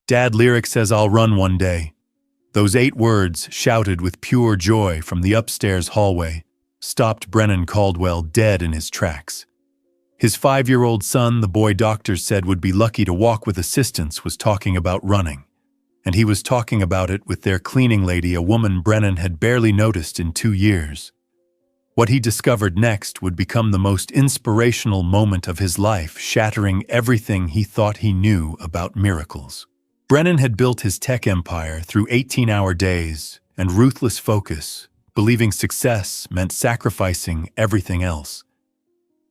Dad, Lyric says I'll run one day. Those 8 words, shouted with pure joy from the upstairs hallway, stopped Brennan Caldwell dead in his tracks. His 5-year-old son, the boy doctors said would be lucky to walk with assistance, was talking about running. And he was talking about it with their cleaning lady, a woman Brennan had barely noticed in 2 years. What he discovered next would become the most inspirational moment of his life, shattering everything he thought he knew about miracles. Brennan had built his tech empire through 18-hour days and ruthless focus, believing success meant sacrificing everything else.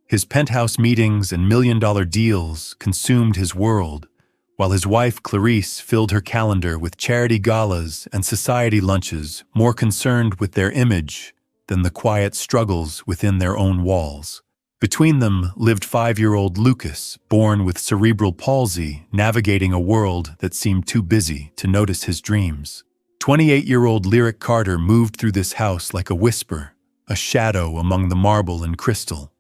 His penthouse meetings and million-dollar deals consumed his world, while his wife Clarice filled her calendar with charity galas and society lunches, more concerned with their image than the quiet struggles within their own walls. Between them lived 5-year-old Lucas, born with cerebral palsy, navigating a world that seemed too busy to notice his dreams. 28-year-old Lyric Carter moved through this house like a whisper, a shadow among the marble and crystal.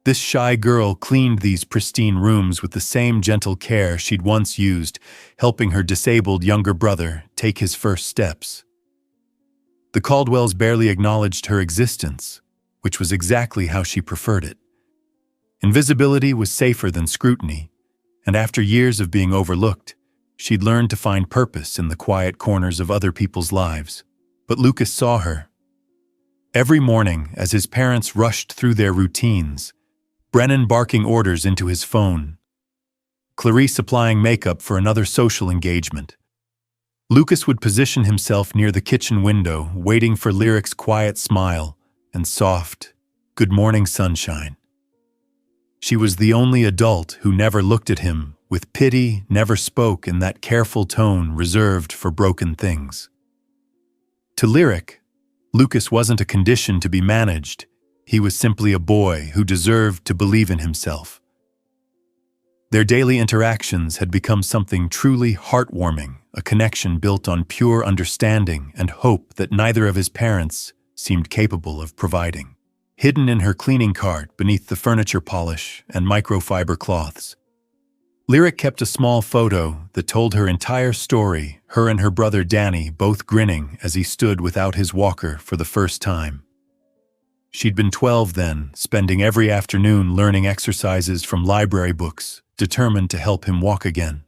This shy girl cleaned these pristine rooms with the same gentle care she'd once used, helping her disabled younger brother take his first steps. The Caldwells barely acknowledged her existence, which was exactly how she preferred it. Invisibility was safer than scrutiny, and after years of being overlooked, she'd learned to find purpose in the quiet corners of other people's lives. But Lucas saw her. Every morning, as his parents rushed through their routines, Brennan barking orders into his phone, Clarice applying makeup for another social engagement. Lucas would position himself near the kitchen window, waiting for Lyric's quiet smile and soft, "Good morning, sunshine." She was the only adult who never looked at him with pity, never spoke in that careful tone reserved for broken things. To Lyric, Lucas wasn't a condition to be managed. He was simply a boy who deserved to believe in himself. Their daily interactions had become something truly heartwarming, a connection built on pure understanding and hope that neither of his parents seemed capable of providing. Hidden in her cleaning cart beneath the furniture polish and microfiber cloths, Lyric kept a small photo that told her entire story, her and her brother Danny both grinning as he stood without his walker for the first time. She'd been 12 then, spending every afternoon learning exercises from library books, determined to help him walk again.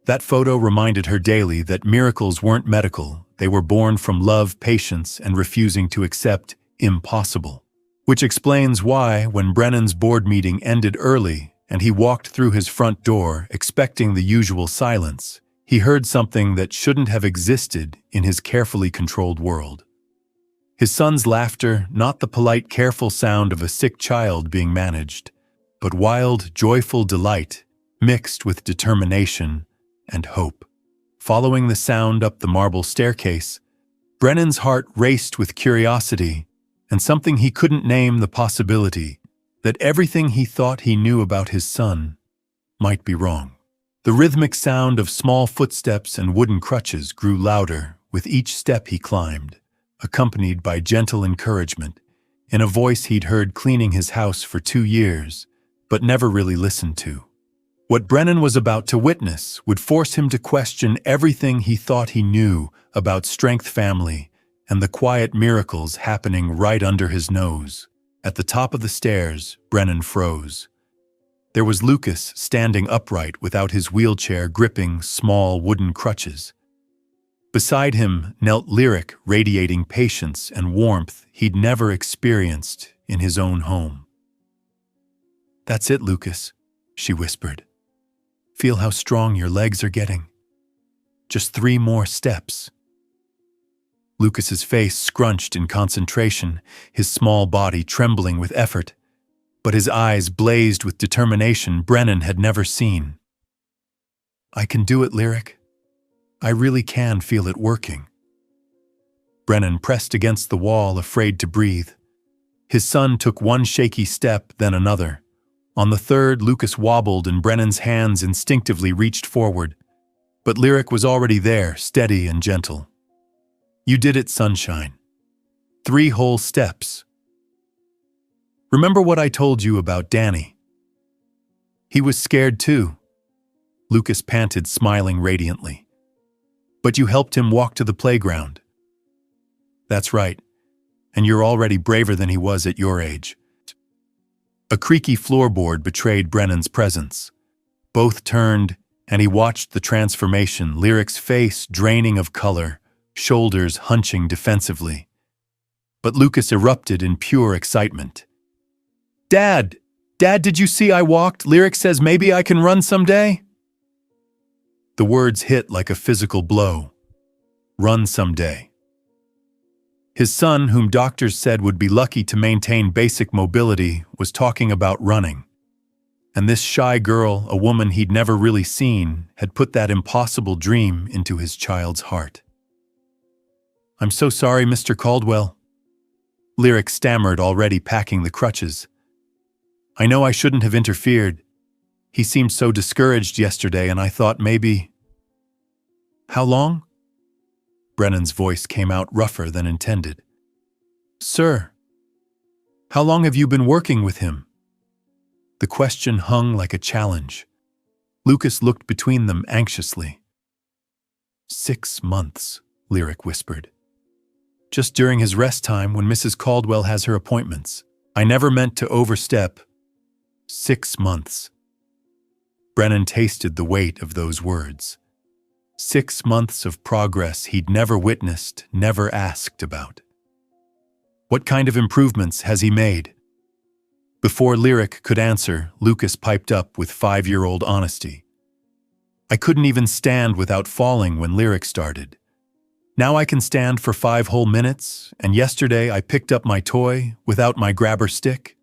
That photo reminded her daily that miracles weren't medical, they were born from love, patience, and refusing to accept impossible. Which explains why, when Brennan's board meeting ended early and he walked through his front door expecting the usual silence, he heard something that shouldn't have existed in his carefully controlled world. His son's laughter, not the polite, careful sound of a sick child being managed, but wild, joyful delight mixed with determination and hope. Following the sound up the marble staircase, Brennan's heart raced with curiosity and something he couldn't name, the possibility that everything he thought he knew about his son might be wrong. The rhythmic sound of small footsteps and wooden crutches grew louder with each step he climbed, accompanied by gentle encouragement, in a voice he'd heard cleaning his house for 2 years, but never really listened to. What Brennan was about to witness would force him to question everything he thought he knew about Strength Family and the quiet miracles happening right under his nose. At the top of the stairs, Brennan froze. There was Lucas standing upright without his wheelchair gripping small wooden crutches. Beside him knelt Lyric, radiating patience and warmth he'd never experienced in his own home. "That's it, Lucas," she whispered. "Feel how strong your legs are getting. Just 3 more steps." Lucas's face scrunched in concentration, his small body trembling with effort, but his eyes blazed with determination Brennan had never seen. "I can do it, Lyric. I really can feel it working." Brennan pressed against the wall, afraid to breathe. His son took one shaky step, then another. On the third, Lucas wobbled and Brennan's hands instinctively reached forward. But Lyric was already there, steady and gentle. "You did it, sunshine. 3 whole steps. Remember what I told you about Danny? He was scared too. Lucas panted, smiling radiantly. But you helped him walk to the playground. That's right, and you're already braver than he was at your age. A creaky floorboard betrayed Brennan's presence. Both turned, and he watched the transformation, Lyric's face draining of color, shoulders hunching defensively. But Lucas erupted in pure excitement. Dad, did you see I walked? Lyric says maybe I can run someday? The words hit like a physical blow. Run someday. His son, whom doctors said would be lucky to maintain basic mobility, was talking about running. And this shy girl, a woman he'd never really seen, had put that impossible dream into his child's heart. I'm so sorry, Mr. Caldwell. Lyric stammered, already packing the crutches. I know I shouldn't have interfered. He seemed so discouraged yesterday, and I thought maybe... How long? Brennan's voice came out rougher than intended. Sir, how long have you been working with him? The question hung like a challenge. Lucas looked between them anxiously. 6 months, Lyric whispered. Just during his rest time when Mrs. Caldwell has her appointments. I never meant to overstep. 6 months. Brennan tasted the weight of those words. 6 months of progress he'd never witnessed, never asked about. What kind of improvements has he made? Before Lyric could answer, Lucas piped up with 5-year-old honesty. I couldn't even stand without falling when Lyric started. Now I can stand for 5 whole minutes, and yesterday I picked up my toy without my grabber stick.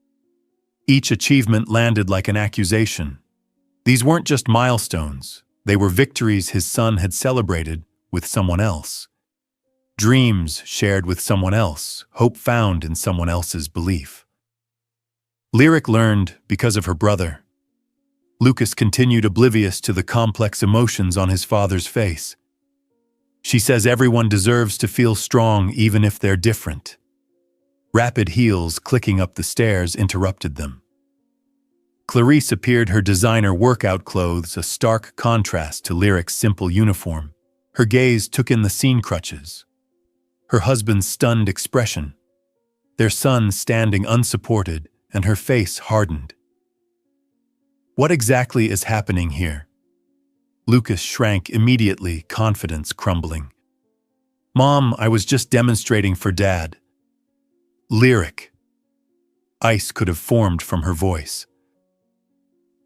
Each achievement landed like an accusation. These weren't just milestones. They were victories his son had celebrated with someone else. Dreams shared with someone else, hope found in someone else's belief. Lyric learned because of her brother. Lucas continued oblivious to the complex emotions on his father's face. She says everyone deserves to feel strong even if they're different. Rapid heels clicking up the stairs interrupted them. Clarice appeared, her designer workout clothes a stark contrast to Lyric's simple uniform. Her gaze took in the scene crutches. Her husband's stunned expression. Their son standing unsupported, and her face hardened. What exactly is happening here? Lucas shrank immediately, confidence crumbling. Mom, I was just demonstrating for Dad. Lyric. Ice could have formed from her voice.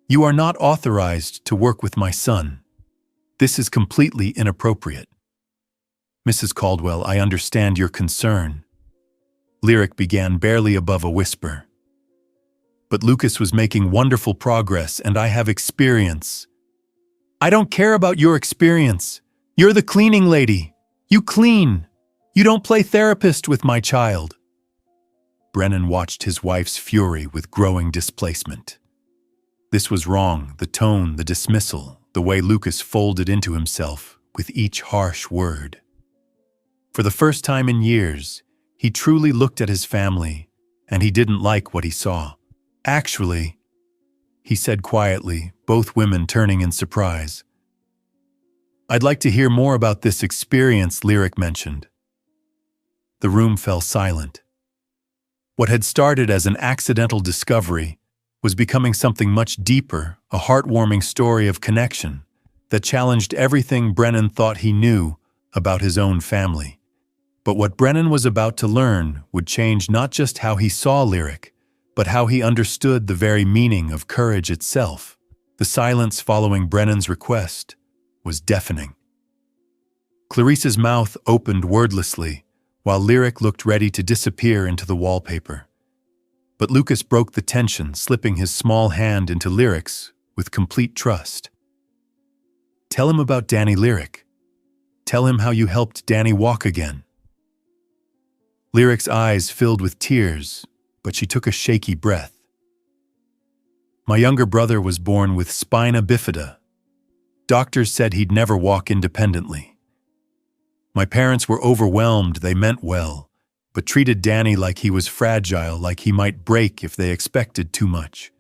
You are not authorized to work with my son. This is completely inappropriate. Mrs. Caldwell, I understand your concern. Lyric began barely above a whisper. But Lucas was making wonderful progress, and I have experience. I don't care about your experience. You're the cleaning lady. You clean. You don't play therapist with my child. Brennan watched his wife's fury with growing displacement. This was wrong, the tone, the dismissal, the way Lucas folded into himself with each harsh word. For the first time in years, he truly looked at his family, and he didn't like what he saw. Actually, he said quietly, both women turning in surprise. I'd like to hear more about this experience Lyric mentioned. The room fell silent. What had started as an accidental discovery was becoming something much deeper, a heartwarming story of connection that challenged everything Brennan thought he knew about his own family. But what Brennan was about to learn would change not just how he saw Lyric, but how he understood the very meaning of courage itself. The silence following Brennan's request was deafening. Clarice's mouth opened wordlessly, while Lyric looked ready to disappear into the wallpaper. But Lucas broke the tension, slipping his small hand into Lyric's with complete trust. Tell him about Danny, Lyric. Tell him how you helped Danny walk again. Lyric's eyes filled with tears, but she took a shaky breath. My younger brother was born with spina bifida. Doctors said he'd never walk independently. My parents were overwhelmed, they meant well, but treated Danny like he was fragile, like he might break if they expected too much.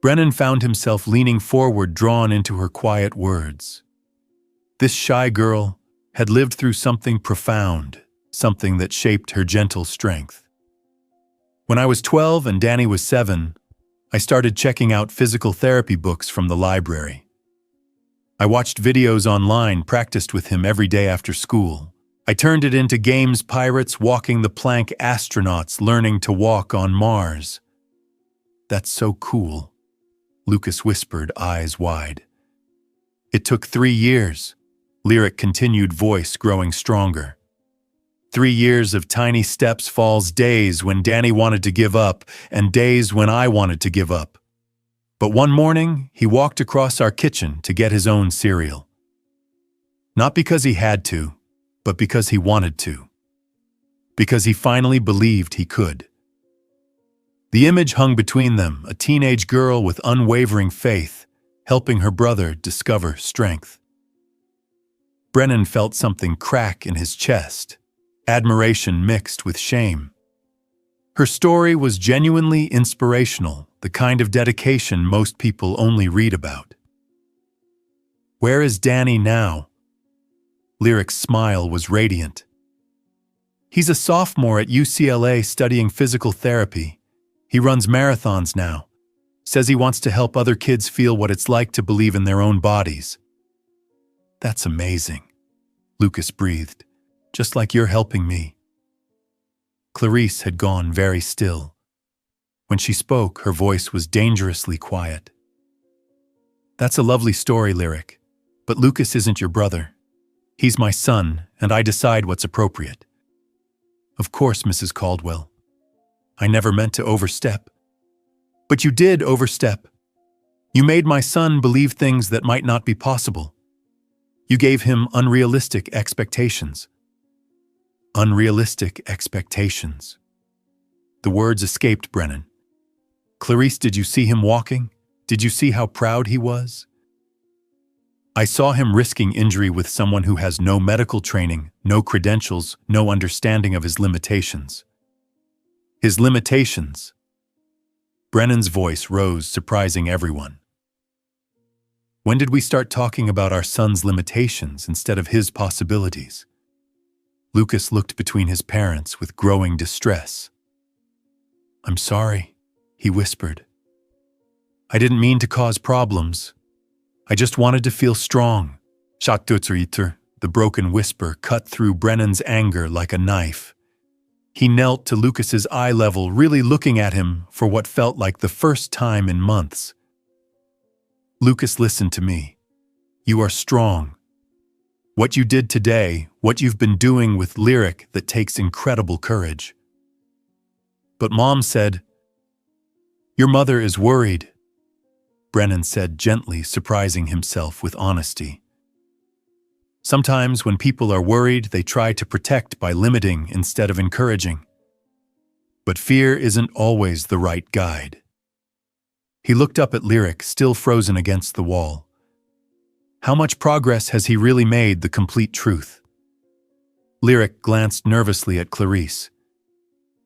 Brennan found himself leaning forward, drawn into her quiet words. This shy girl had lived through something profound, something that shaped her gentle strength. When I was 12 and Danny was 7, I started checking out physical therapy books from the library. I watched videos online, practiced with him every day after school. I turned it into games: pirates walking the plank, astronauts learning to walk on Mars. That's so cool, Lucas whispered, eyes wide. It took 3 years, Lyric continued, voice growing stronger. 3 years of tiny steps, falls, days when Danny wanted to give up, and days when I wanted to give up. But one morning, he walked across our kitchen to get his own cereal. Not because he had to, but because he wanted to. Because he finally believed he could. The image hung between them, a teenage girl with unwavering faith, helping her brother discover strength. Brennan felt something crack in his chest, admiration mixed with shame. Her story was genuinely inspirational, the kind of dedication most people only read about. Where is Danny now? Lyric's smile was radiant. He's a sophomore at UCLA studying physical therapy. He runs marathons now. Says he wants to help other kids feel what it's like to believe in their own bodies. That's amazing, Lucas breathed. Just like you're helping me. Clarice had gone very still. When she spoke, her voice was dangerously quiet. That's a lovely story, Lyric, but Lucas isn't your brother. He's my son, and I decide what's appropriate. Of course, Mrs. Caldwell. I never meant to overstep. But you did overstep. You made my son believe things that might not be possible. You gave him unrealistic expectations. Unrealistic expectations. The words escaped Brennan. Clarice, did you see him walking? Did you see how proud he was? I saw him risking injury with someone who has no medical training, no credentials, no understanding of his limitations. His limitations. Brennan's voice rose, surprising everyone. When did we start talking about our son's limitations instead of his possibilities? Lucas looked between his parents with growing distress. I'm sorry, he whispered. I didn't mean to cause problems. I just wanted to feel strong. The broken whisper cut through Brennan's anger like a knife. He knelt to Lucas's eye level, really looking at him for what felt like the first time in months. Lucas, listen to me. You are strong. What you did today, what you've been doing with Lyric, that takes incredible courage. But Mom said, your mother is worried, Brennan said gently, surprising himself with honesty. Sometimes when people are worried, they try to protect by limiting instead of encouraging. But fear isn't always the right guide. He looked up at Lyric, still frozen against the wall. How much progress has he really made? The complete truth. Lyric glanced nervously at Clarice.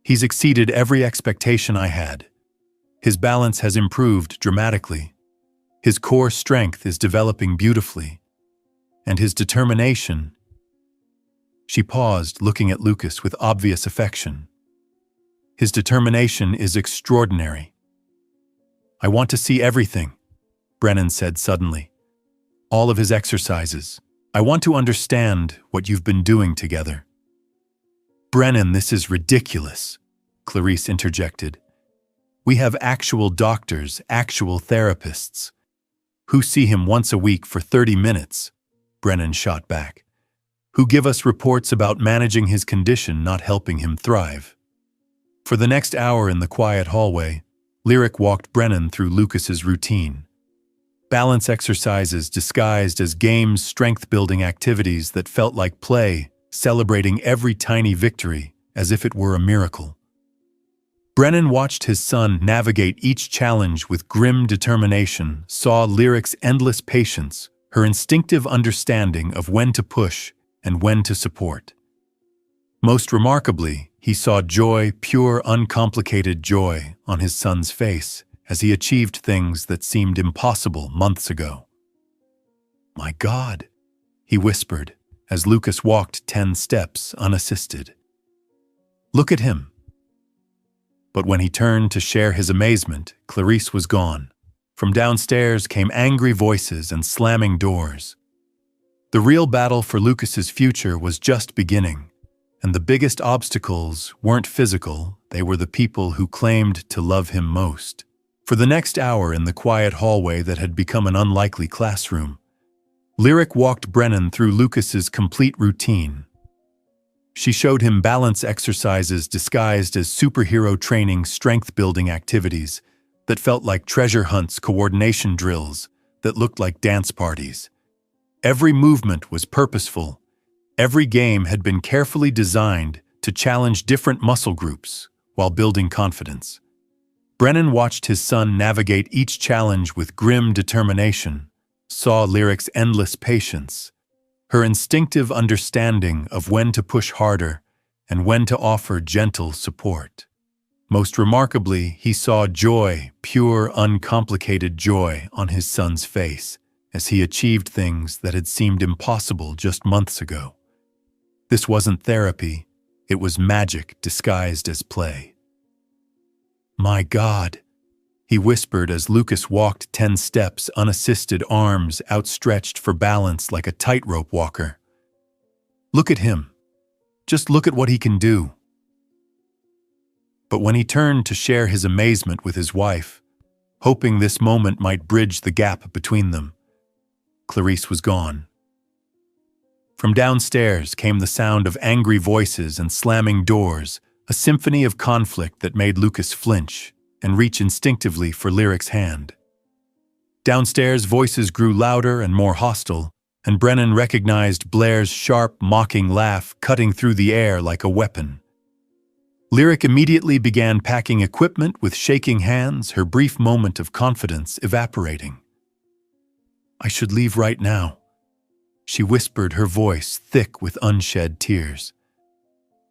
He's exceeded every expectation I had. His balance has improved dramatically. His core strength is developing beautifully. And his determination. She paused, looking at Lucas with obvious affection. His determination is extraordinary. I want to see everything, Brennan said suddenly. All of his exercises. I want to understand what you've been doing together. Brennan, this is ridiculous, Clarice interjected. We have actual doctors, actual therapists, who see him once a week for 30 minutes, Brennan shot back, who give us reports about managing his condition, not helping him thrive. For the next hour in the quiet hallway, Lyric walked Brennan through Lucas's routine. Balance exercises disguised as games, strength-building activities that felt like play, celebrating every tiny victory as if it were a miracle. Brennan watched his son navigate each challenge with grim determination, saw Lyric's endless patience, her instinctive understanding of when to push and when to support. Most remarkably, he saw joy, pure, uncomplicated joy, on his son's face, as he achieved things that seemed impossible months ago. "My God," he whispered as Lucas walked 10 steps unassisted. "Look at him." But when he turned to share his amazement, Clarice was gone. From downstairs came angry voices and slamming doors. The real battle for Lucas's future was just beginning, and the biggest obstacles weren't physical, they were the people who claimed to love him most. For the next hour in the quiet hallway that had become an unlikely classroom, Lyric walked Brennan through Lucas's complete routine. She showed him balance exercises disguised as superhero training strength-building activities that felt like treasure hunts, coordination drills that looked like dance parties. Every movement was purposeful. Every game had been carefully designed to challenge different muscle groups while building confidence. Brennan watched his son navigate each challenge with grim determination, saw Lyric's endless patience, her instinctive understanding of when to push harder and when to offer gentle support. Most remarkably, he saw joy, pure, uncomplicated joy on his son's face as he achieved things that had seemed impossible just months ago. This wasn't therapy, it was magic disguised as play. "My God," he whispered as Lucas walked 10 steps unassisted, arms outstretched for balance like a tightrope walker. "Look at him. Just look at what he can do." But when he turned to share his amazement with his wife, hoping this moment might bridge the gap between them, Clarice was gone. From downstairs came the sound of angry voices and slamming doors, a symphony of conflict that made Lucas flinch and reach instinctively for Lyric's hand. Downstairs, voices grew louder and more hostile, and Brennan recognized Blair's sharp, mocking laugh cutting through the air like a weapon. Lyric immediately began packing equipment with shaking hands, her brief moment of confidence evaporating. "I should leave right now," she whispered, her voice thick with unshed tears.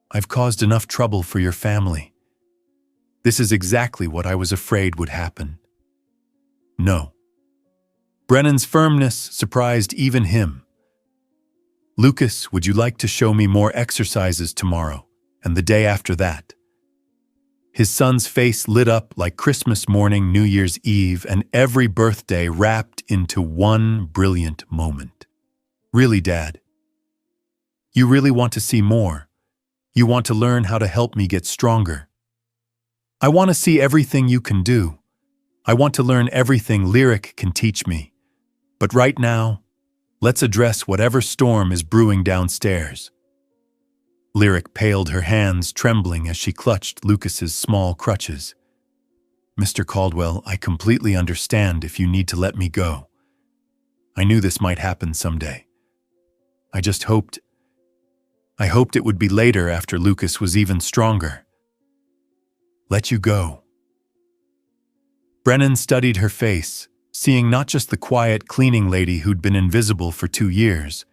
"I've caused enough trouble for your family. This is exactly what I was afraid would happen." "No." Brennan's firmness surprised even him. "Lucas, would you like to show me more exercises tomorrow, and the day after that?" His son's face lit up like Christmas morning, New Year's Eve, and every birthday wrapped into one brilliant moment. "Really, Dad? You really want to see more? You want to learn how to help me get stronger? I want to see everything you can do. I want to learn everything Lyric can teach me. But right now, let's address whatever storm is brewing downstairs." Lyric paled, her hands trembling as she clutched Lucas's small crutches. "Mr. Caldwell, I completely understand if you need to let me go. I knew this might happen someday. I hoped it would be later after Lucas was even stronger." "Let you go." Brennan studied her face, seeing not just the quiet cleaning lady who'd been invisible for 2 years,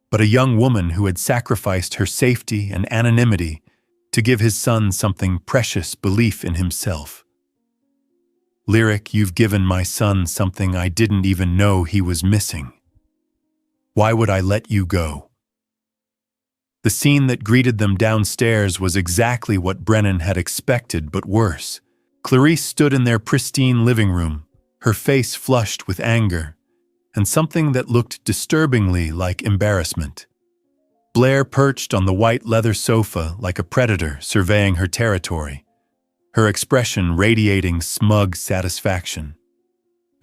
but a young woman who had sacrificed her safety and anonymity to give his son something precious, belief in himself. "Lyric, you've given my son something I didn't even know he was missing. Why would I let you go?" The scene that greeted them downstairs was exactly what Brennan had expected, but worse. Clarice stood in their pristine living room, her face flushed with anger, and something that looked disturbingly like embarrassment. Blair perched on the white leather sofa like a predator surveying her territory, her expression radiating smug satisfaction.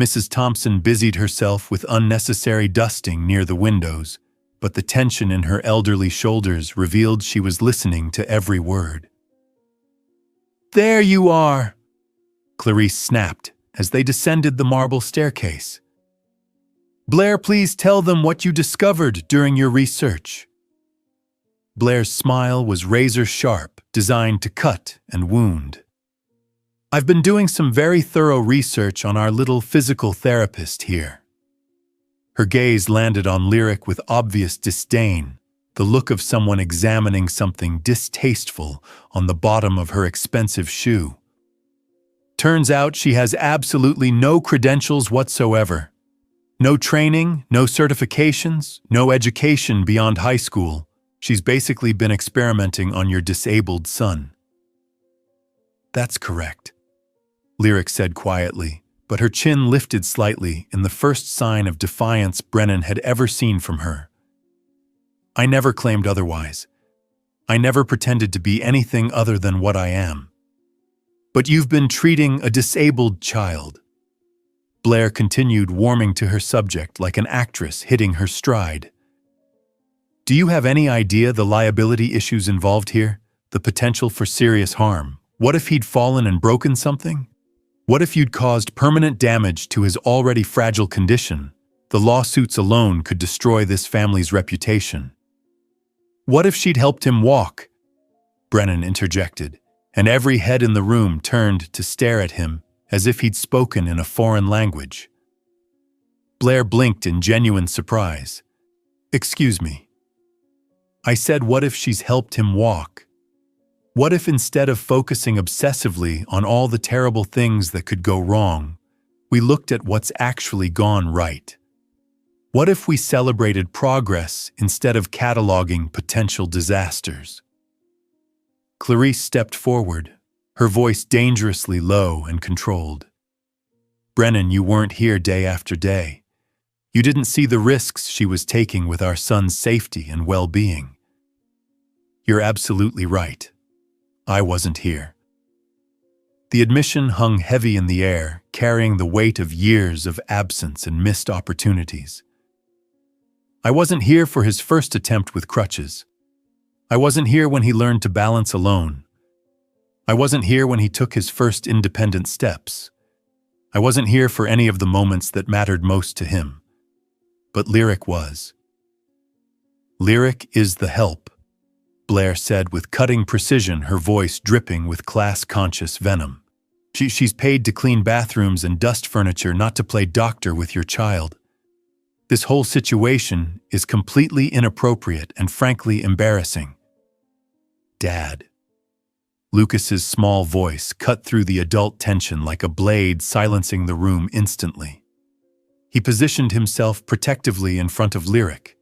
Mrs. Thompson busied herself with unnecessary dusting near the windows, but the tension in her elderly shoulders revealed she was listening to every word. "There you are!" Clarice snapped as they descended the marble staircase. "Blair, please tell them what you discovered during your research." Blair's smile was razor-sharp, designed to cut and wound. "I've been doing some very thorough research on our little physical therapist here." Her gaze landed on Lyric with obvious disdain, the look of someone examining something distasteful on the bottom of her expensive shoe. Turns out she has absolutely no credentials whatsoever. No training, no certifications, no education beyond high school. She's basically been experimenting on your disabled son." "That's correct," Lyric said quietly, but her chin lifted slightly in the first sign of defiance Brennan had ever seen from her. "I never claimed otherwise. I never pretended to be anything other than what I am. But you've been treating a disabled child." Blair continued, warming to her subject like an actress hitting her stride. "Do you have any idea the liability issues involved here? The potential for serious harm? What if he'd fallen and broken something? What if you'd caused permanent damage to his already fragile condition? The lawsuits alone could destroy this family's reputation." "What if she'd helped him walk?" Brennan interjected, and every head in the room turned to stare at him as if he'd spoken in a foreign language. Blair blinked in genuine surprise. "Excuse me. I said, what if she's helped him walk? What if instead of focusing obsessively on all the terrible things that could go wrong, we looked at what's actually gone right? What if we celebrated progress instead of cataloging potential disasters?" Clarice stepped forward, her voice dangerously low and controlled. "Brennan, you weren't here day after day. You didn't see the risks she was taking with our son's safety and well-being. You're absolutely right. I wasn't here." The admission hung heavy in the air, carrying the weight of years of absence and missed opportunities. "I wasn't here for his first attempt with crutches. I wasn't here when he learned to balance alone. I wasn't here when he took his first independent steps. I wasn't here for any of the moments that mattered most to him. But Lyric was. Lyric is the help," Blair said with cutting precision, her voice dripping with class-conscious venom. She's paid to clean bathrooms and dust furniture, not to play doctor with your child. This whole situation is completely inappropriate and frankly embarrassing." "Dad." Lucas's small voice cut through the adult tension like a blade, silencing the room instantly. He positioned himself protectively in front of Lyric,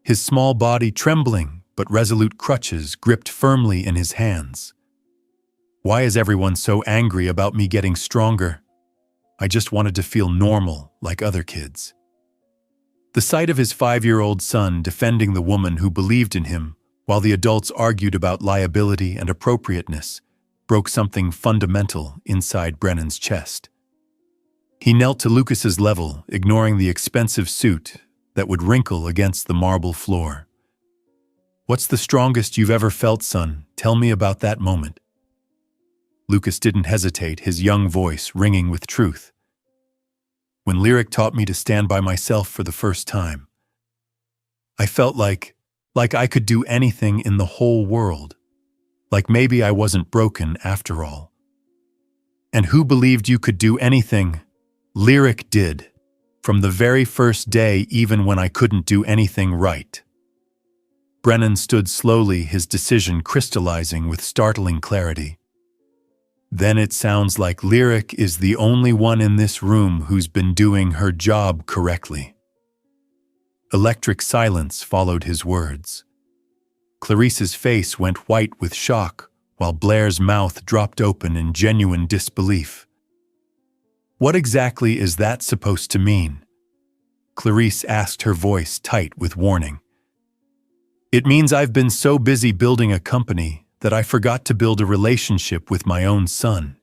his small body trembling but resolute crutches gripped firmly in his hands. "Why is everyone so angry about me getting stronger? I just wanted to feel normal like other kids." The sight of his 5-year-old son defending the woman who believed in him while the adults argued about liability and appropriateness broke something fundamental inside Brennan's chest. He knelt to Lucas's level, ignoring the expensive suit that would wrinkle against the marble floor. "What's the strongest you've ever felt, son? Tell me about that moment." Lucas didn't hesitate, his young voice ringing with truth. "When Lyric taught me to stand by myself for the first time. I felt like I could do anything in the whole world. Like maybe I wasn't broken after all." "And who believed you could do anything?" "Lyric did. From the very first day, even when I couldn't do anything right." Brennan stood slowly, his decision crystallizing with startling clarity. "Then it sounds like Lyric is the only one in this room who's been doing her job correctly." Electric silence followed his words. Clarice's face went white with shock, while Blair's mouth dropped open in genuine disbelief. "What exactly is that supposed to mean?" Clarice asked, her voice tight with warning. "It means I've been so busy building a company that I forgot to build a relationship with my own son.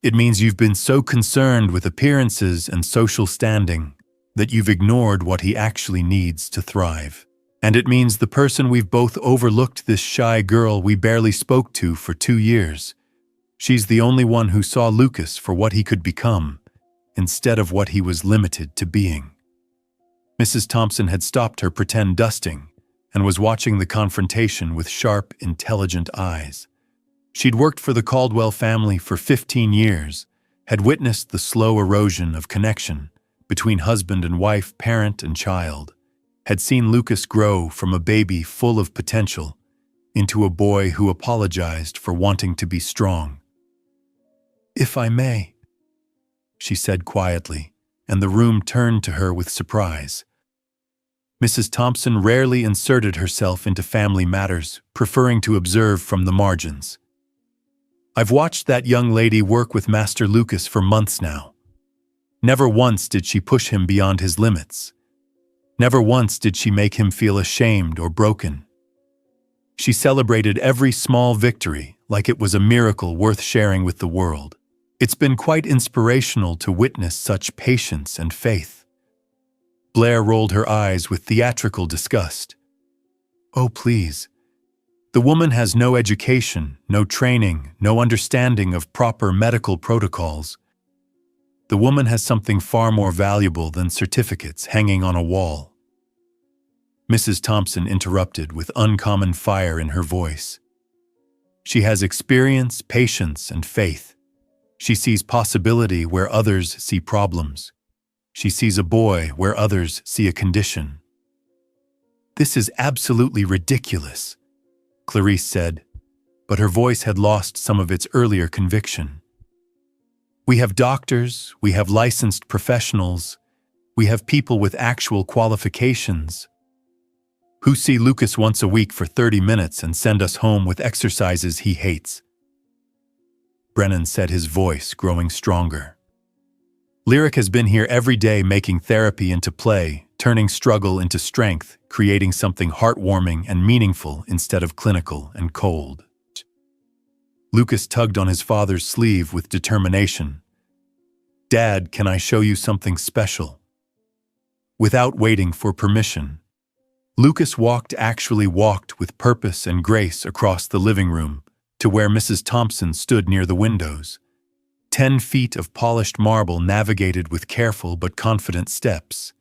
It means you've been so concerned with appearances and social standing that you've ignored what he actually needs to thrive. And it means the person we've both overlooked, this shy girl we barely spoke to for 2 years. She's the only one who saw Lucas for what he could become, instead of what he was limited to being." Mrs. Thompson had stopped her pretend dusting and was watching the confrontation with sharp, intelligent eyes. She'd worked for the Caldwell family for 15 years, had witnessed the slow erosion of connection between husband and wife, parent and child, had seen Lucas grow from a baby full of potential into a boy who apologized for wanting to be strong. "If I may," she said quietly, and the room turned to her with surprise. Mrs. Thompson rarely inserted herself into family matters, preferring to observe from the margins. "I've watched that young lady work with Master Lucas for months now. Never once did she push him beyond his limits. Never once did she make him feel ashamed or broken. She celebrated every small victory like it was a miracle worth sharing with the world. It's been quite inspirational to witness such patience and faith." Blair rolled her eyes with theatrical disgust. "Oh, please. The woman has no education, no training, no understanding of proper medical protocols. The woman has something far more valuable than certificates hanging on a wall." Mrs. Thompson interrupted with uncommon fire in her voice. "She has experience, patience, and faith. She sees possibility where others see problems. She sees a boy where others see a condition." "This is absolutely ridiculous," Clarice said, but her voice had lost some of its earlier conviction. "We have doctors, we have licensed professionals, we have people with actual qualifications who see Lucas once a week for 30 minutes and send us home with exercises he hates." Brennan said, his voice growing stronger. "Lyric has been here every day making therapy into play, turning struggle into strength, creating something heartwarming and meaningful instead of clinical and cold." Lucas tugged on his father's sleeve with determination. "Dad, can I show you something special?" Without waiting for permission, Lucas actually walked with purpose and grace across the living room to where Mrs. Thompson stood near the windows. 10 feet of polished marble navigated with careful but confident steps.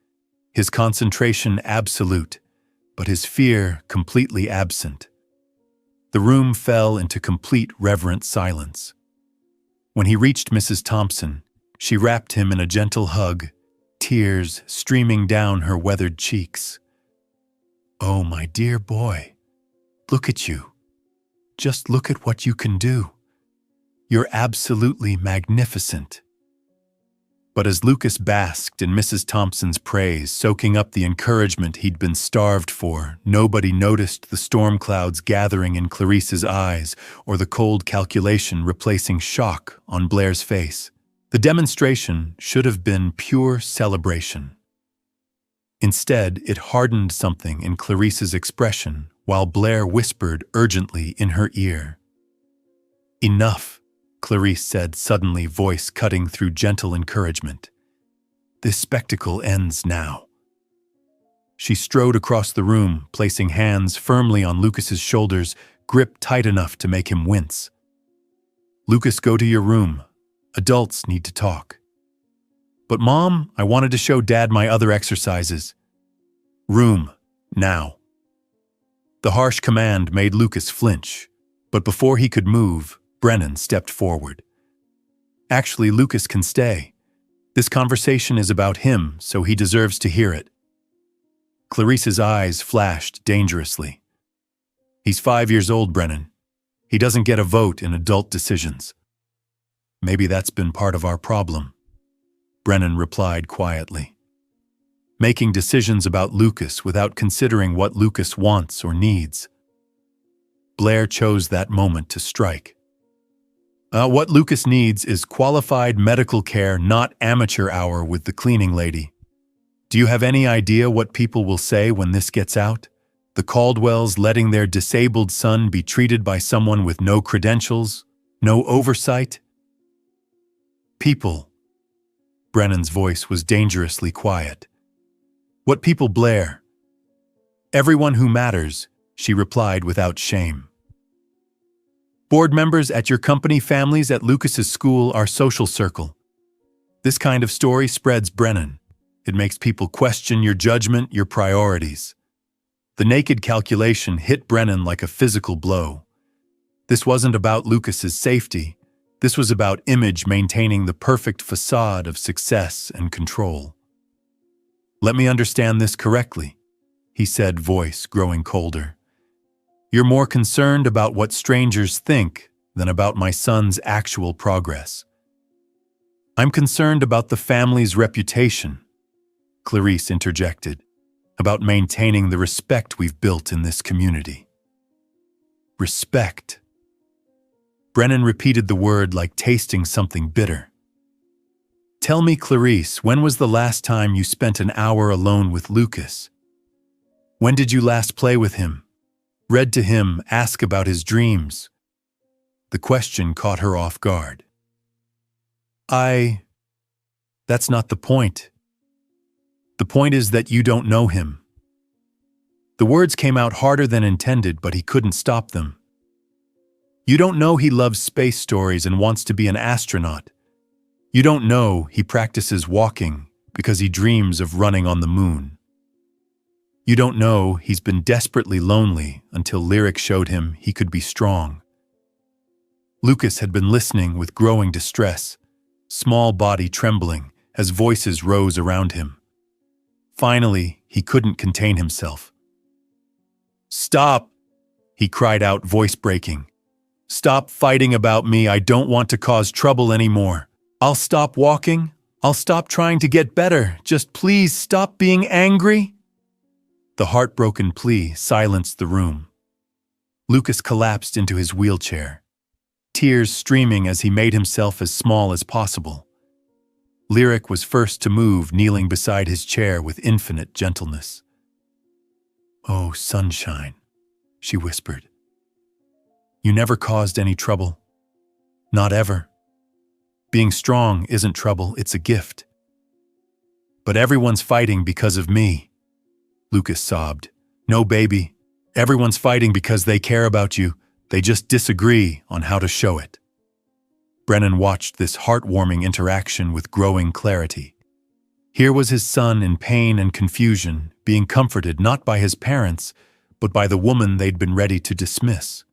His concentration absolute, but his fear completely absent. The room fell into complete reverent silence. When he reached Mrs. Thompson, she wrapped him in a gentle hug, tears streaming down her weathered cheeks. "Oh, my dear boy, look at you. Just look at what you can do. You're absolutely magnificent." But as Lucas basked in Mrs. Thompson's praise, soaking up the encouragement he'd been starved for, nobody noticed the storm clouds gathering in Clarice's eyes or the cold calculation replacing shock on Blair's face. The demonstration should have been pure celebration. Instead, it hardened something in Clarice's expression while Blair whispered urgently in her ear. "Enough," Clarice said suddenly, voice cutting through gentle encouragement. "This spectacle ends now." She strode across the room, placing hands firmly on Lucas's shoulders, gripped tight enough to make him wince. "Lucas, go to your room. Adults need to talk." "But Mom, I wanted to show Dad my other exercises." "Room, now." The harsh command made Lucas flinch, but before he could move, Brennan stepped forward. "Actually, Lucas can stay. This conversation is about him, so he deserves to hear it." Clarice's eyes flashed dangerously. "He's 5 years old, Brennan. He doesn't get a vote in adult decisions." "Maybe that's been part of our problem," Brennan replied quietly. "Making decisions about Lucas without considering what Lucas wants or needs." Blair chose that moment to strike. What Lucas needs is qualified medical care, not amateur hour with the cleaning lady. Do you have any idea what people will say when this gets out? The Caldwells letting their disabled son be treated by someone with no credentials, no oversight? People. Brennan's voice was dangerously quiet. "What people, Blair?" "Everyone who matters," she replied without shame. "Board members at your company, families at Lucas's school, our social circle." This kind of story spreads, Brennan. It makes people question your judgment, your priorities. The naked calculation hit Brennan like a physical blow. This wasn't about Lucas's safety. This was about image maintaining the perfect facade of success and control. "Let me understand this correctly," he said, voice growing colder. "You're more concerned about what strangers think than about my son's actual progress." I'm concerned about the family's reputation, Clarice interjected, about maintaining the respect we've built in this community. Respect. Brennan repeated the word like tasting something bitter. Tell me, Clarice, when was the last time you spent an hour alone with Lucas? When did you last play with him? Read to him, ask about his dreams? The question caught her off guard. That's not the point. The point is that you don't know him. The words came out harder than intended, but he couldn't stop them. You don't know he loves space stories and wants to be an astronaut. You don't know he practices walking because he dreams of running on the moon. You don't know he's been desperately lonely until Lyric showed him he could be strong. Lucas had been listening with growing distress, small body trembling as voices rose around him. Finally, he couldn't contain himself. Stop, he cried out, voice breaking. Stop fighting about me. I don't want to cause trouble anymore. I'll stop walking. I'll stop trying to get better. Just please stop being angry. The heartbroken plea silenced the room. Lucas collapsed into his wheelchair, tears streaming as he made himself as small as possible. Lyric was first to move, kneeling beside his chair with infinite gentleness. Oh, sunshine, she whispered. You never caused any trouble. Not ever. Being strong isn't trouble, it's a gift. But everyone's fighting because of me, Lucas sobbed. No, baby. Everyone's fighting because they care about you. They just disagree on how to show it. Brennan watched this heartwarming interaction with growing clarity. Here was his son in pain and confusion, being comforted not by his parents, but by the woman they'd been ready to dismiss.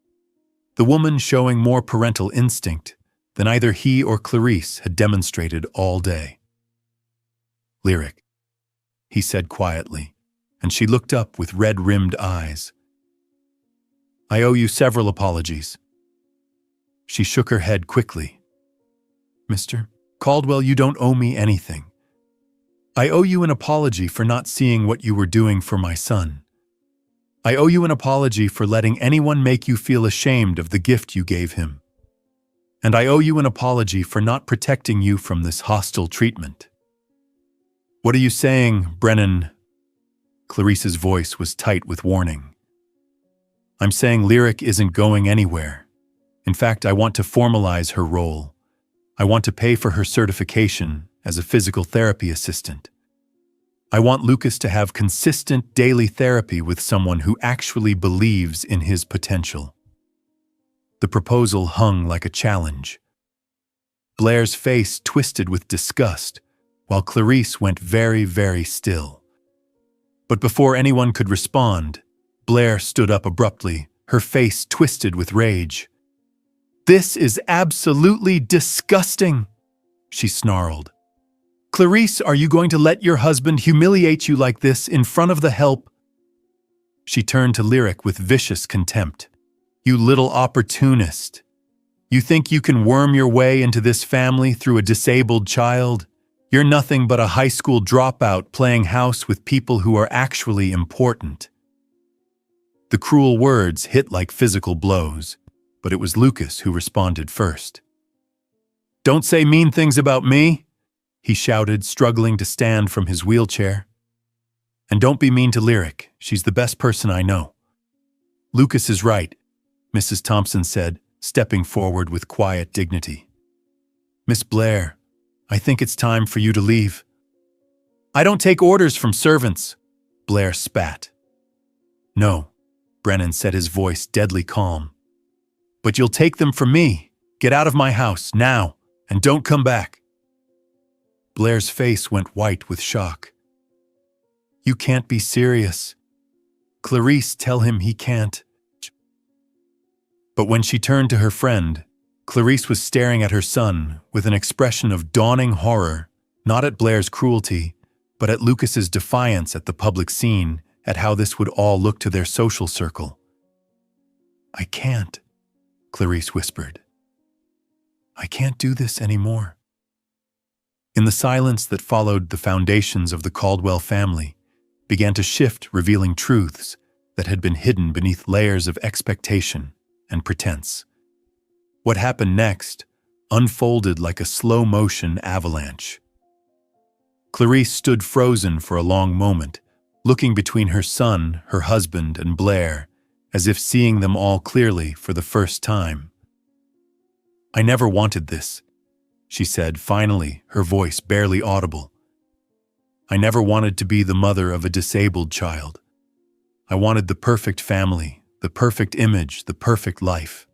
The woman showing more parental instinct than either he or Clarice had demonstrated all day. Lyric, he said quietly, and she looked up with red-rimmed eyes. I owe you several apologies. She shook her head quickly. Mr. Caldwell, you don't owe me anything. I owe you an apology for not seeing what you were doing for my son. I owe you an apology for letting anyone make you feel ashamed of the gift you gave him. And I owe you an apology for not protecting you from this hostile treatment. What are you saying, Brennan? Clarice's voice was tight with warning. I'm saying Lyric isn't going anywhere. In fact, I want to formalize her role. I want to pay for her certification as a physical therapy assistant. I want Lucas to have consistent daily therapy with someone who actually believes in his potential. The proposal hung like a challenge. Blair's face twisted with disgust, while Clarice went very, very still. But before anyone could respond, Blair stood up abruptly, her face twisted with rage. This is absolutely disgusting, she snarled. Clarice, are you going to let your husband humiliate you like this in front of the help? She turned to Lyric with vicious contempt. You little opportunist. You think you can worm your way into this family through a disabled child? You're nothing but a high school dropout playing house with people who are actually important. The cruel words hit like physical blows, but it was Lucas who responded first. Don't say mean things about me, he shouted, struggling to stand from his wheelchair. And don't be mean to Lyric. She's the best person I know. Lucas is right, Mrs. Thompson said, stepping forward with quiet dignity. Miss Blair, I think it's time for you to leave. I don't take orders from servants, Blair spat. No, Brennan said, his voice deadly calm. But you'll take them from me. Get out of my house, now, and don't come back. Blair's face went white with shock. You can't be serious. Clarice, tell him he can't. But when she turned to her friend, Clarice was staring at her son with an expression of dawning horror, not at Blair's cruelty, but at Lucas's defiance at the public scene, at how this would all look to their social circle. I can't, Clarice whispered. I can't do this anymore. In the silence that followed, the foundations of the Caldwell family began to shift, revealing truths that had been hidden beneath layers of expectation and pretense. What happened next unfolded like a slow-motion avalanche. Clarice stood frozen for a long moment, looking between her son, her husband, and Blair, as if seeing them all clearly for the first time. "I never wanted this," she said, finally, her voice barely audible. "I never wanted to be the mother of a disabled child. I wanted the perfect family, the perfect image, the perfect life."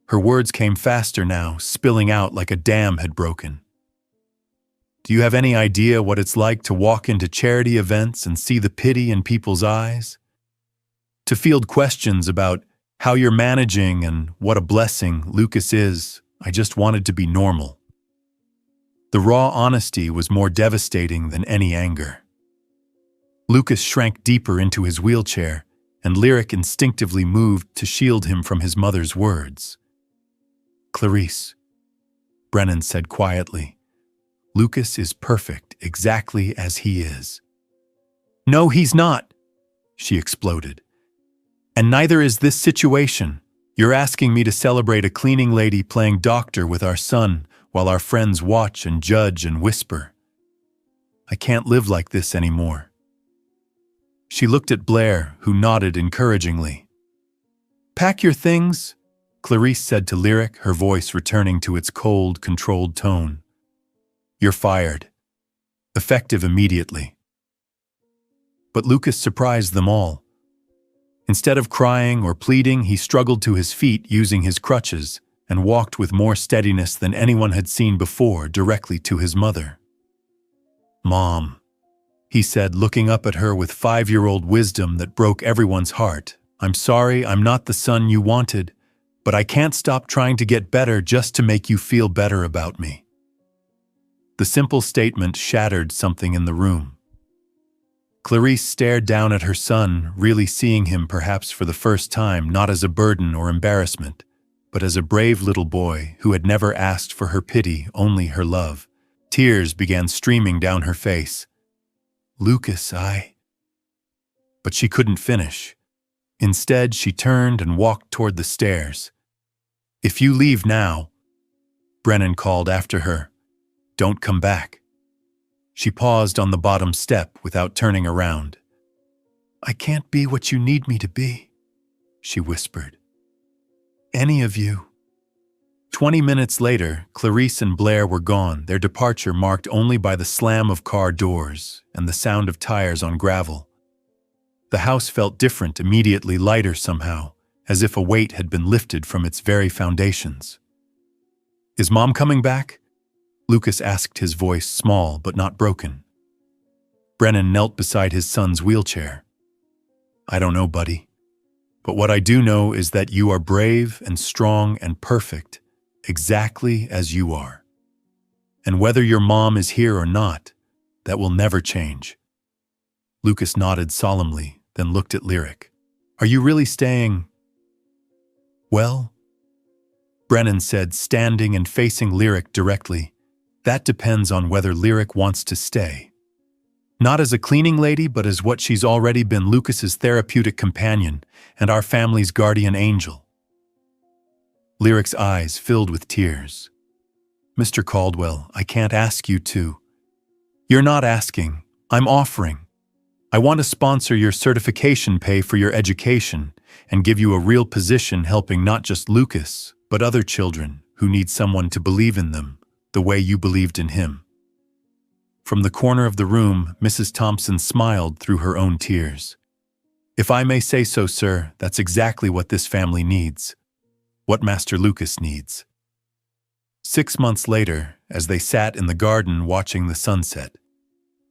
Her words came faster now, spilling out like a dam had broken. "Do you have any idea what it's like to walk into charity events and see the pity in people's eyes? To field questions about how you're managing and what a blessing Lucas is? I just wanted to be normal." The raw honesty was more devastating than any anger. Lucas shrank deeper into his wheelchair, and Lyric instinctively moved to shield him from his mother's words. "Clarice," Brennan said quietly, "Lucas is perfect exactly as he is." "No, he's not," she exploded. "And neither is this situation. You're asking me to celebrate a cleaning lady playing doctor with our son while our friends watch and judge and whisper. I can't live like this anymore." She looked at Blair, who nodded encouragingly. "Pack your things," Clarice said to Lyric, her voice returning to its cold, controlled tone. "You're fired." Effective immediately. But Lucas surprised them all. Instead of crying or pleading, he struggled to his feet using his crutches and walked with more steadiness than anyone had seen before directly to his mother. "Mom," he said, looking up at her with 5-year-old wisdom that broke everyone's heart. "I'm sorry I'm not the son you wanted, but I can't stop trying to get better just to make you feel better about me." The simple statement shattered something in the room. Clarice stared down at her son, really seeing him perhaps for the first time not as a burden or embarrassment, but as a brave little boy who had never asked for her pity, only her love. Tears began streaming down her face. "Lucas, But she couldn't finish. Instead, she turned and walked toward the stairs. "If you leave now," Brennan called after her, "don't come back." She paused on the bottom step without turning around. "I can't be what you need me to be," she whispered. "Any of you." 20 minutes later, Clarice and Blair were gone, their departure marked only by the slam of car doors and the sound of tires on gravel. The house felt different, immediately lighter somehow, as if a weight had been lifted from its very foundations. "Is Mom coming back?" Lucas asked, his voice small but not broken. Brennan knelt beside his son's wheelchair. "I don't know, buddy. But what I do know is that you are brave and strong and perfect, exactly as you are. And whether your mom is here or not, that will never change." Lucas nodded solemnly, then looked at Lyric. "Are you really staying?" "Well," Brennan said, standing and facing Lyric directly, "that depends on whether Lyric wants to stay. Not as a cleaning lady, but as what she's already been, Lucas's therapeutic companion and our family's guardian angel." Lyric's eyes filled with tears. "Mr. Caldwell, I can't ask you to." "You're not asking. I'm offering. I want to sponsor your certification pay for your education and give you a real position helping not just Lucas, but other children who need someone to believe in them the way you believed in him." From the corner of the room, Mrs. Thompson smiled through her own tears. "If I may say so, sir, that's exactly what this family needs. What Master Lucas needs." 6 months later, as they sat in the garden watching the sunset,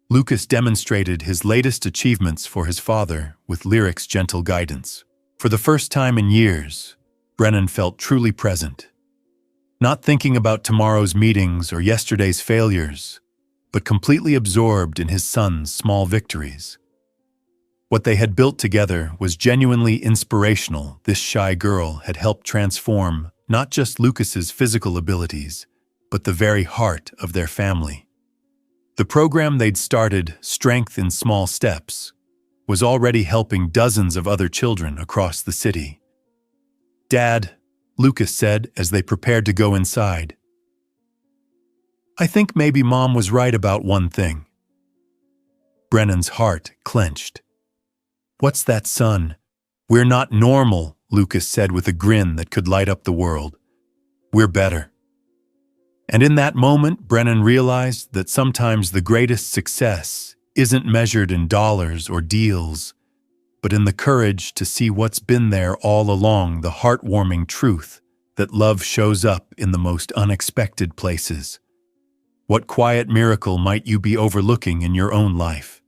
Lucas demonstrated his latest achievements for his father with Lyric's gentle guidance. For the first time in years, Brennan felt truly present. Not thinking about tomorrow's meetings or yesterday's failures, but completely absorbed in his son's small victories. What they had built together was genuinely inspirational. This shy girl had helped transform not just Lucas's physical abilities, but the very heart of their family. The program they'd started, Strength in Small Steps, was already helping dozens of other children across the city. "Dad," Lucas said as they prepared to go inside, "I think maybe Mom was right about one thing." Brennan's heart clenched. "What's that, son?" "We're not normal," Lucas said with a grin that could light up the world. "We're better." And in that moment, Brennan realized that sometimes the greatest success isn't measured in dollars or deals, but in the courage to see what's been there all along, the heartwarming truth that love shows up in the most unexpected places. What quiet miracle might you be overlooking in your own life?